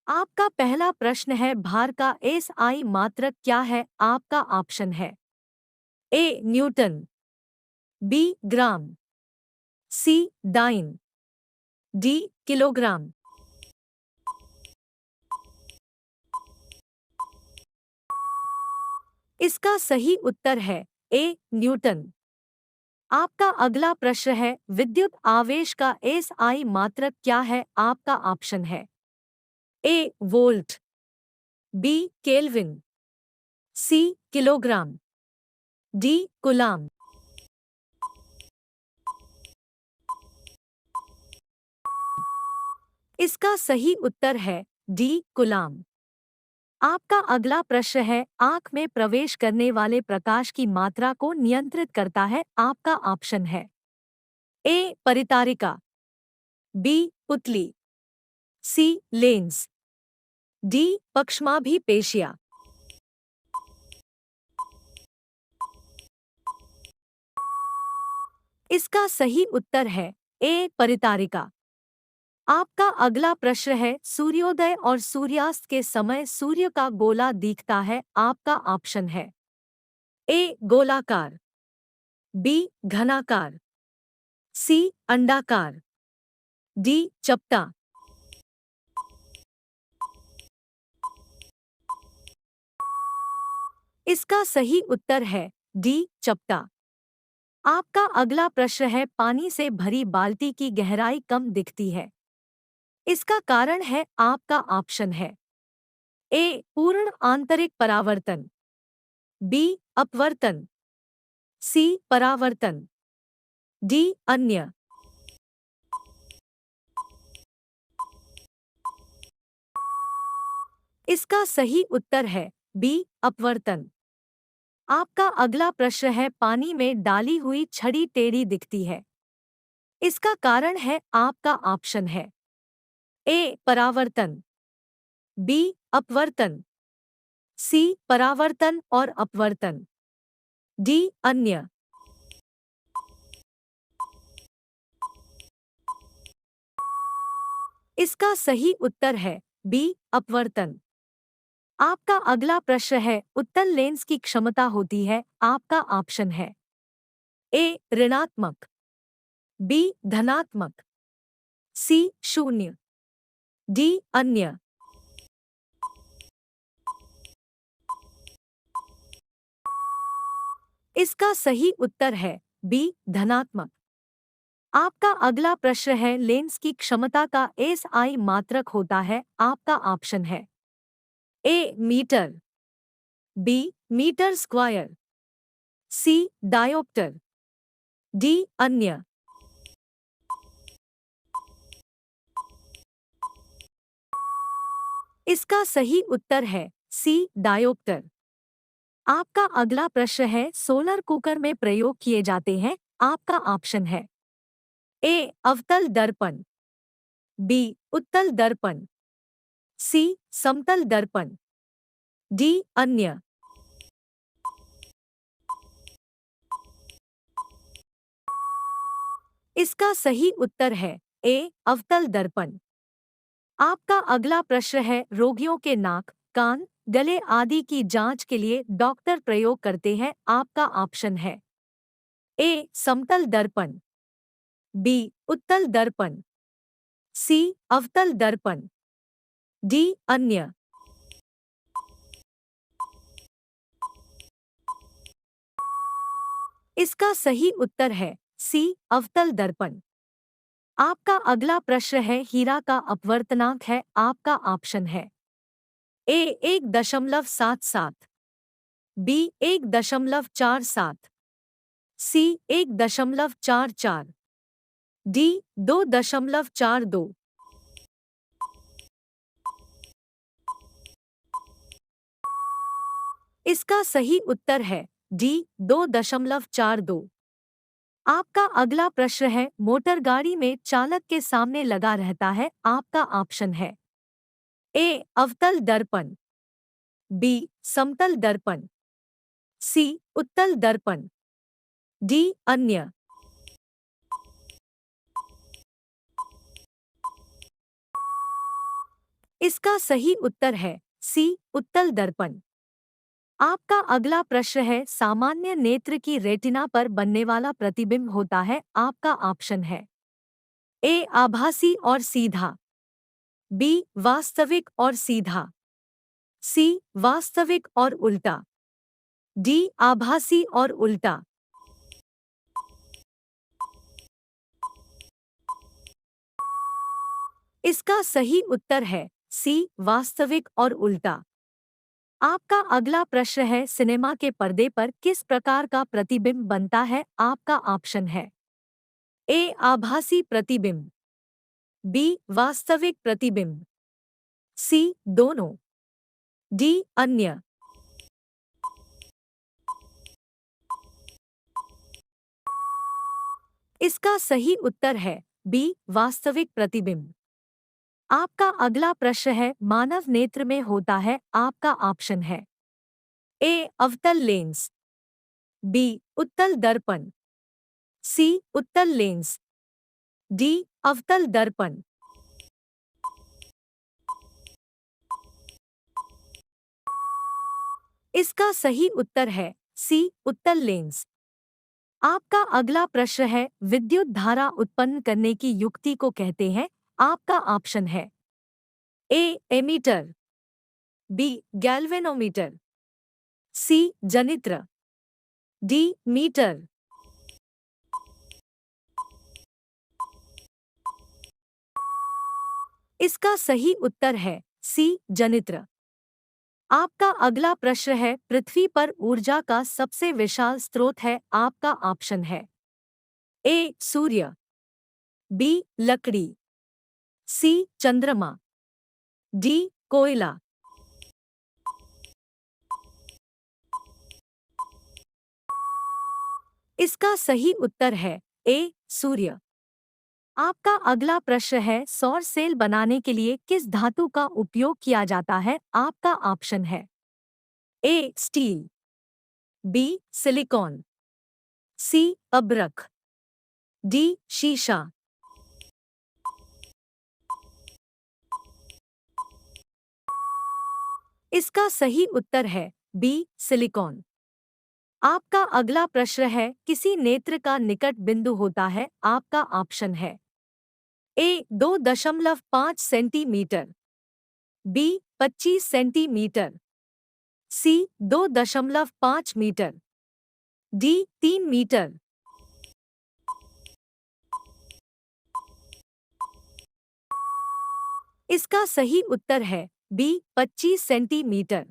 आपका पहला प्रश्न है, भार का एसआई मात्रक क्या है? आपका ऑप्शन है A newton, B gram, C dyne, D kilogram. इसका सही उत्तर है ए न्यूटन। आपका अगला प्रश्न है, विद्युत आवेश का एसआई मात्रक क्या है? आपका ऑप्शन है ए वोल्ट, बी केल्विन, सी किलोग्राम, डी कूलाम। इसका सही उत्तर है डी कूलाम। आपका अगला प्रश्न है, आंख में प्रवेश करने वाले प्रकाश की मात्रा को नियंत्रित करता है? आपका ऑप्शन है ए परितारिका, बी पुतली, सी लेंस, डी पक्षमाभिपेशिया। इसका सही उत्तर है ए परितारिका। आपका अगला प्रश्न है, सूर्योदय और सूर्यास्त के समय सूर्य का गोला दिखता है? आपका ऑप्शन है ए गोलाकार, बी घनाकार, सी अंडाकार, डी चपटा। इसका सही उत्तर है डी चपटा। आपका अगला प्रश्न है, पानी से भरी बाल्टी की गहराई कम दिखती है? इसका कारण है? आपका ऑप्शन है ए पूर्ण आंतरिक परावर्तन, बी अपवर्तन, सी परावर्तन, डी अन्य। इसका सही उत्तर है बी अपवर्तन। आपका अगला प्रश्न है, पानी में डाली हुई छड़ी टेढ़ी दिखती है? इसका कारण है? आपका ऑप्शन है ए परावर्तन, बी अपवर्तन, सी परावर्तन और अपवर्तन, डी अन्य। इसका सही उत्तर है बी अपवर्तन। आपका अगला प्रश्न है, उत्तल लेंस की क्षमता होती है? आपका ऑप्शन है ए ऋणात्मक, बी धनात्मक, सी शून्य, डी अन्य। इसका सही उत्तर है बी धनात्मक। आपका अगला प्रश्न है, लेंस की क्षमता का एसआई मात्रक होता है? आपका ऑप्शन है ए मीटर, बी मीटर स्क्वायर, सी डायोप्टर, डी अन्य। इसका सही उत्तर है सी डायोप्टर। आपका अगला प्रश्न है, सोलर कुकर में प्रयोग किए जाते हैं? आपका ऑप्शन है ए अवतल दर्पण, बी उत्तल दर्पण, सी समतल दर्पण, डी अन्य। इसका सही उत्तर है ए अवतल दर्पण। आपका अगला प्रश्न है, रोगियों के नाक, कान, गले आदि की जांच के लिए डॉक्टर प्रयोग करते हैं? आपका ऑप्शन है ए समतल दर्पण, बी उत्तल दर्पण, सी अवतल दर्पण, डी अन्य। इसका सही उत्तर है सी अवतल दर्पण। आपका अगला प्रश्न है, हीरा का अपवर्तनांक है? आपका ऑप्शन है ए 1.77, बी 1.47, सी 1.44, डी 2.42। इसका सही उत्तर है डी 2.42। आपका अगला प्रश्न है, मोटर गाड़ी में चालक के सामने लगा रहता है? आपका ऑप्शन है ए अवतल दर्पण, बी समतल दर्पण, सी उत्तल दर्पण, डी अन्य। इसका सही उत्तर है सी उत्तल दर्पण। आपका अगला प्रश्न है, सामान्य नेत्र की रेटिना पर बनने वाला प्रतिबिंब होता है। आपका ऑप्शन है ए आभासी और सीधा, बी वास्तविक और सीधा, सी वास्तविक और उल्टा, डी आभासी और उल्टा। इसका सही उत्तर है सी वास्तविक और उल्टा। आपका अगला प्रश्न है, सिनेमा के पर्दे पर किस प्रकार का प्रतिबिंब बनता है। आपका ऑप्शन है ए आभासी प्रतिबिंब, बी वास्तविक प्रतिबिंब, सी दोनों, डी अन्य। इसका सही उत्तर है बी वास्तविक प्रतिबिंब। आपका अगला प्रश्न है, मानव नेत्र में होता है। आपका ऑप्शन है ए अवतल लेंस, बी उत्तल दर्पण, सी उत्तल लेंस, डी अवतल दर्पण। इसका सही उत्तर है सी उत्तल लेंस। आपका अगला प्रश्न है, विद्युत धारा उत्पन्न करने की युक्ति को कहते हैं। आपका ऑप्शन है ए एमीटर, बी गैल्वेनोमीटर, सी जनित्र, डी मीटर। इसका सही उत्तर है सी जनित्र। आपका अगला प्रश्न है, पृथ्वी पर ऊर्जा का सबसे विशाल स्रोत है। आपका ऑप्शन है ए सूर्य, बी लकड़ी, सी चंद्रमा, डी कोयला। इसका सही उत्तर है ए सूर्य। आपका अगला प्रश्न है, सौर सेल बनाने के लिए किस धातु का उपयोग किया जाता है। आपका ऑप्शन है ए स्टील, बी सिलिकॉन, सी अब्रक, डी शीशा। इसका सही उत्तर है बी सिलिकॉन। आपका अगला प्रश्न है, किसी नेत्र का निकट बिंदु होता है। आपका ऑप्शन है ए 2.5 सेंटीमीटर, बी 25 सेंटीमीटर, सी 2.5 मीटर, डी 3 मीटर। इसका सही उत्तर है बी 25 सेंटीमीटर।